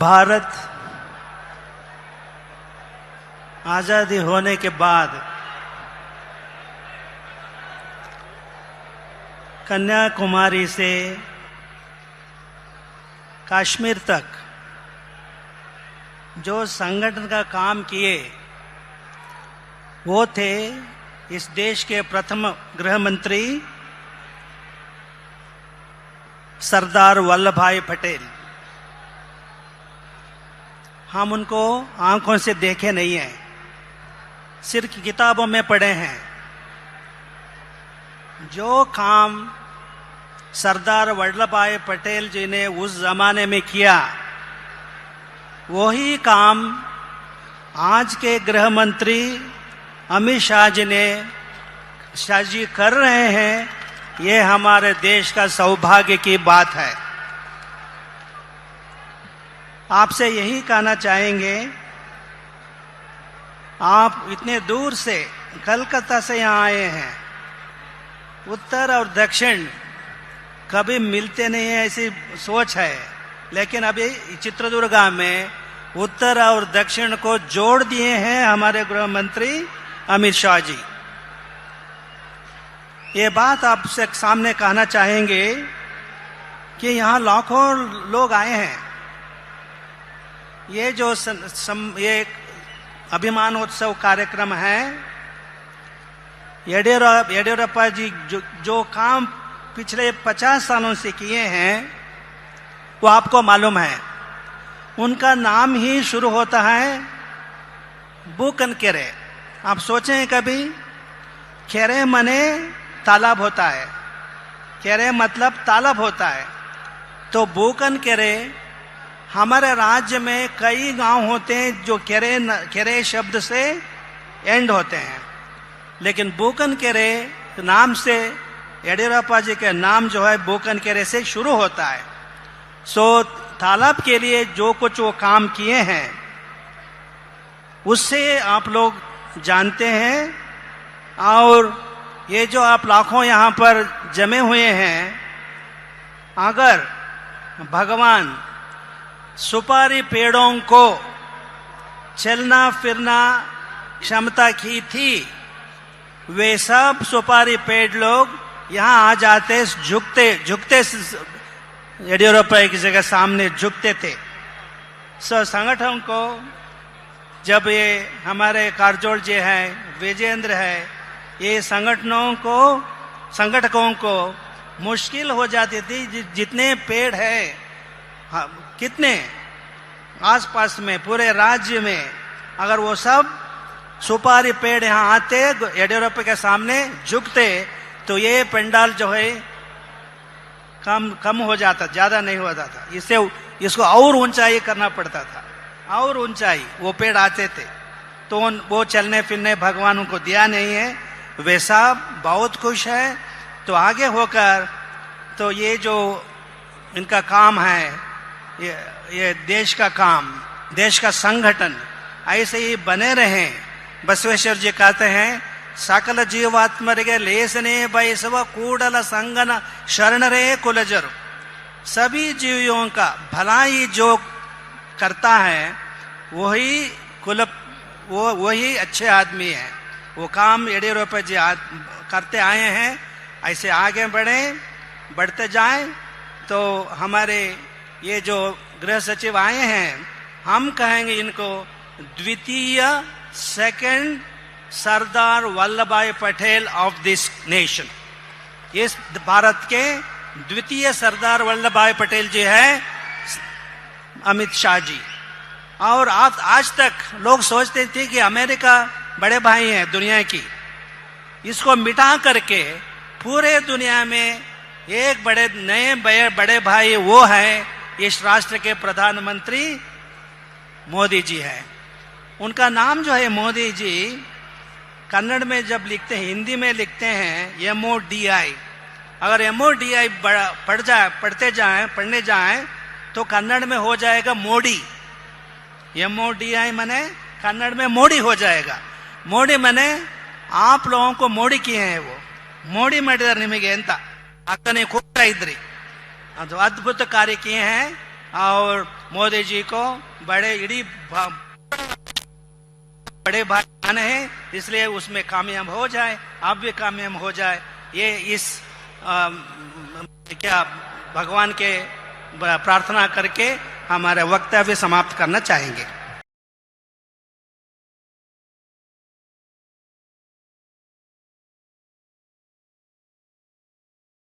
भारत आजादी होने के बाद कन्याकुमारी से कश्मीर तक जो संगठन का काम किए वो थे इस देश के प्रथम गृह मंत्री सरदार वल्लभ भाई पटेल। हम उनको आंखों से देखे नहीं हैं, सिर्फ किताबों में पढ़े हैं। जो काम सरदार वल्लभ भाई पटेल जी ने उस जमाने में किया वही काम आज के गृह मंत्री अमित शाह जी कर रहे हैं। ये हमारे देश का सौभाग्य की बात है। आपसे यही कहना चाहेंगे, आप इतने दूर से कलकत्ता से यहाँ आए हैं। उत्तर और दक्षिण कभी मिलते नहीं है ऐसी सोच है, लेकिन अभी चित्रदुर्गा में उत्तर और दक्षिण को जोड़ दिए हैं हमारे गृह मंत्री अमित शाह जी। ये बात आपसे सामने कहना चाहेंगे कि यहाँ लाखों लोग आए हैं। ये जो ये अभिमानोत्सव कार्यक्रम है, येडियुरप्पा जी जो काम पिछले 50 सालों से किए हैं वो आपको मालूम है। उनका नाम ही शुरू होता है बूकनकेरे। आप सोचें कभी, केरे मने तालाब होता है, केरे मतलब तालाब होता है। तो बूकनकेरे हमारे राज्य में कई गांव होते हैं जो केरे शब्द से एंड होते हैं, लेकिन बूकनकेरे नाम से येडियुरप्पा जी के नाम जो है बूकनकेरे से शुरू होता है। सो तालाब के लिए जो कुछ वो काम किए हैं उससे आप लोग जानते हैं। और ये जो आप लाखों यहाँ पर जमे हुए हैं, अगर भगवान सुपारी पेड़ों को चलना फिरना क्षमता की थी, वे सब सुपारी पेड़ लोग यहाँ आ जाते, झुकते येडियुरप्पा की जगह सामने झुकते थे। संगठन को जब ये हमारे कारजोल जी हैं, विजेंद्र है, ये संगठकों को मुश्किल हो जाती थी। जितने पेड़ है, कितने आसपास में पूरे राज्य में, अगर वो सब सुपारी पेड़ यहाँ आते, येडियुरप्पा के सामने झुकते, तो ये पंडाल जो है कम हो जाता, ज्यादा नहीं होता था। इसको और ऊंचाई करना पड़ता था, और ऊंचाई वो पेड़ आते थे। तो वो चलने फिरने भगवान उनको दिया नहीं है। वे सब बहुत खुश है। तो आगे होकर तो ये जो इनका काम है, ये देश का काम, देश का संगठन ऐसे ही बने रहे। बसवेश्वर जी कहते हैं, सकल जीवात्मರಿಗೆ लेसने बयसव कूडल संगन शरण रे कुलजर। सभी जीवियों का भलाई जो करता है वही अच्छे आदमी है। वो काम येडियुरप्पा जी करते आए हैं। ऐसे आगे बढ़ते जाएं। तो हमारे ये जो गृह सचिव आए हैं, हम कहेंगे इनको द्वितीय सेकंड सरदार वल्लभ भाई पटेल ऑफ दिस नेशन। इस भारत के द्वितीय सरदार वल्लभ भाई पटेल जी है अमित शाह जी। और आज तक लोग सोचते थे कि अमेरिका बड़े भाई हैं दुनिया की। इसको मिटा करके पूरे दुनिया में एक बड़े भाई वो है इस राष्ट्र के प्रधानमंत्री मोदी जी हैं। उनका नाम जो है मोदी जी, कन्नड़ में जब लिखते हैं, हिंदी में लिखते हैं MODI। अगर MODI पढ़ने जाएं तो कन्नड़ में हो जाएगा मोडी। MODI मने कन्नड़ में मोडी हो जाएगा। मोडी मने आप लोगों को मोडी किए हैं। वो मोडी ಮಾಡಿದಾರೆ ನಿಮಗೆ ಅಂತ ಅಕ್ಕನೇ ಕೂಗ್ತಾ ಇದ್ರಿ। ಅದು ಅದ್ಭುತ ಕಾರ್ಯ किए हैं। और मोदी जी को बड़े भाई आने हैं, इसलिए उसमें कामयाब हो जाए, आप भी कामयाब हो जाए। ये इस क्या भगवान के प्रार्थना करके हमारे वक्तव्य समाप्त करना चाहेंगे।